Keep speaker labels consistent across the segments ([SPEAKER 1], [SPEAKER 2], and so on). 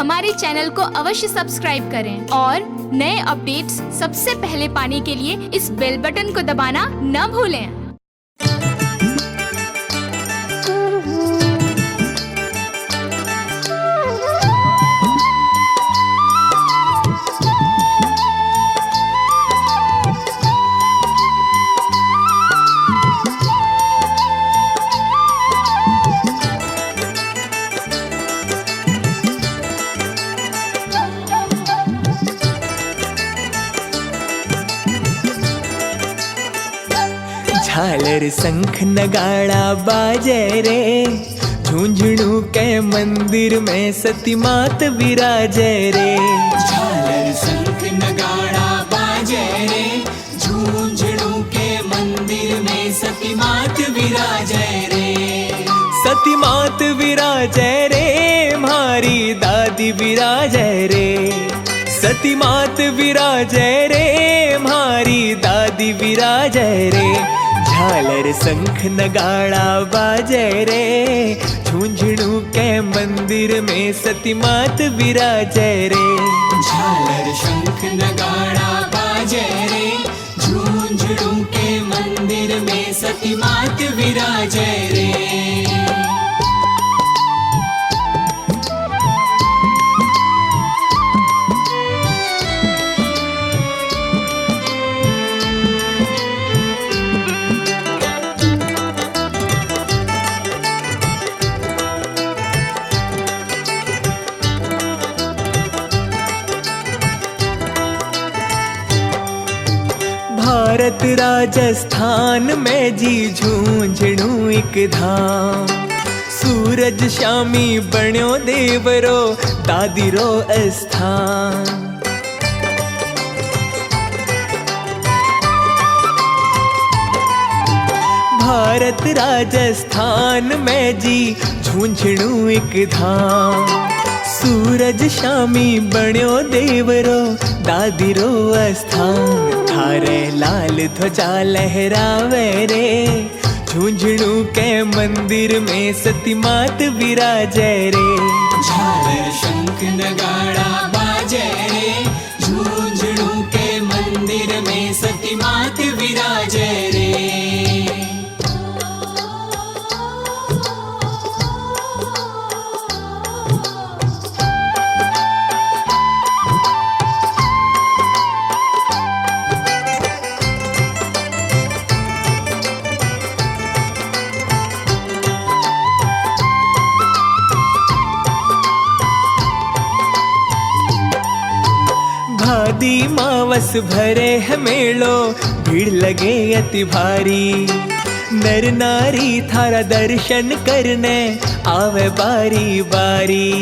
[SPEAKER 1] हमारे चैनल को अवश्य सब्सक्राइब करें और नए अपडेट्स सबसे पहले पाने के लिए इस बेल बटन को दबाना न भूलें।
[SPEAKER 2] झालर शंख नगाड़ा बाजे रे, झुंझुनू के मंदिर में सती मात विराजे रे।
[SPEAKER 3] झालर शंख नगाड़ा बाजे रे, झुंझुनू के मंदिर में सती मात विराजे रे।
[SPEAKER 2] सती मात विराजे रे, हमारी दादी विराजे रे। सती मात विराजे रे, हमारी दादी विराजे रे। झालर शंख नगाड़ा बाजे रे, झुंझुनू के मंदिर में सती मात विराजे रे।
[SPEAKER 3] झालर शंख नगाड़ा बाजे रे, झुंझुनू के मंदिर में सती मात विराजे रे।
[SPEAKER 2] भारत राजस्थान में जी झुंझुनू एक धाम। सूरज शामी बण्यो देवरो दादीरो स्थान। भारत राजस्थान में जी झुंझुनू एक धाम। सूरज शामी बण्यो देवरो दादीरो स्थान। थारे लाल ध्वजा लहरावे रे, झुंझुनू के मंदिर में सती मात विराजे रे।
[SPEAKER 3] झालर शंख नगाड़ा बाजे रे, झुंझुनू के मंदिर में सती मात विराजे रे।
[SPEAKER 2] भादी मावस भरे है मेलो, भीड़ लगे अति भारी। नर नारी थारा दर्शन करने आवे बारी बारी।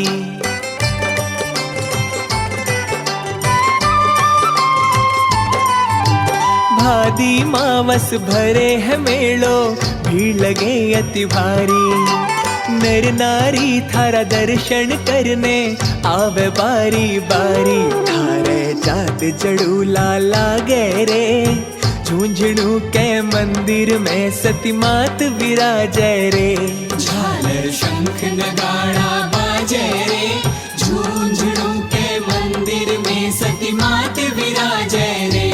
[SPEAKER 2] भादी मावस भरे है मेलो, भीड़ लगे अति भारी। नर नारी थारा दर्शन करने आवे बारी बारी। थारे जात जड़ूला लागे रे, झुंझुनू के मंदिर में सती मात विराजे रे।
[SPEAKER 3] झालर शंख नगाड़ा बाजे रे, झुंझुनू के मंदिर में सती मात विराजे रे।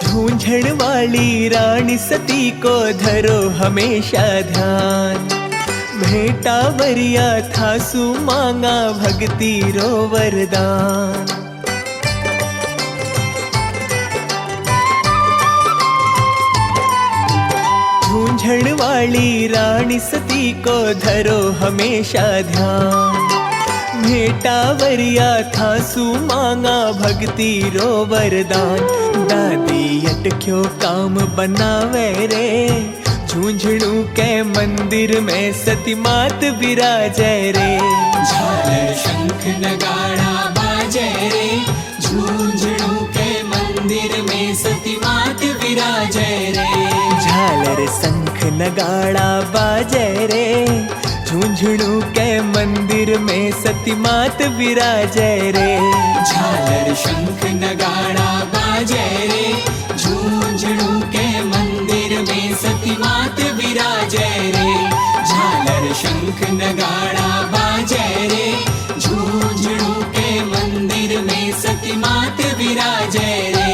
[SPEAKER 2] झुंझुन वाली रानी सती को धरो हमेशा ध्यान। भेंटा वरिया थासु मांगा भक्ति रो वरदान। झुंझुन वाली रानी सती को धरो हमेशा ध्यान। भेंटा वरिया थासु मांगा भक्ति रो वरदान। दादी अटक्यो काम बनावे रे, झुंझुनू के मंदिर में सती मात विराजे रे।
[SPEAKER 3] झालर शंख नगाड़ा बाजे रे, झुंझुनू के मंदिर में सती मात
[SPEAKER 2] झालर शंख नगाड़ा बाजे रे, झुंझुनू के मंदिर में सती मात विराजे रे।
[SPEAKER 3] झालर शंख नगाड़ा बाजे रे, झुंझुनू के मंदिर में सती मात विराजे रे। झालर शंख नगाड़ा बाजे रे, झुंझुनू के मंदिर में सती मात विराजे रे।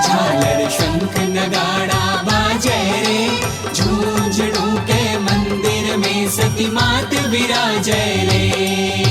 [SPEAKER 3] झालर शंख नगाड़ा बाजे रे, झुंझुनू के मंदिर में सती मात विराजे रे।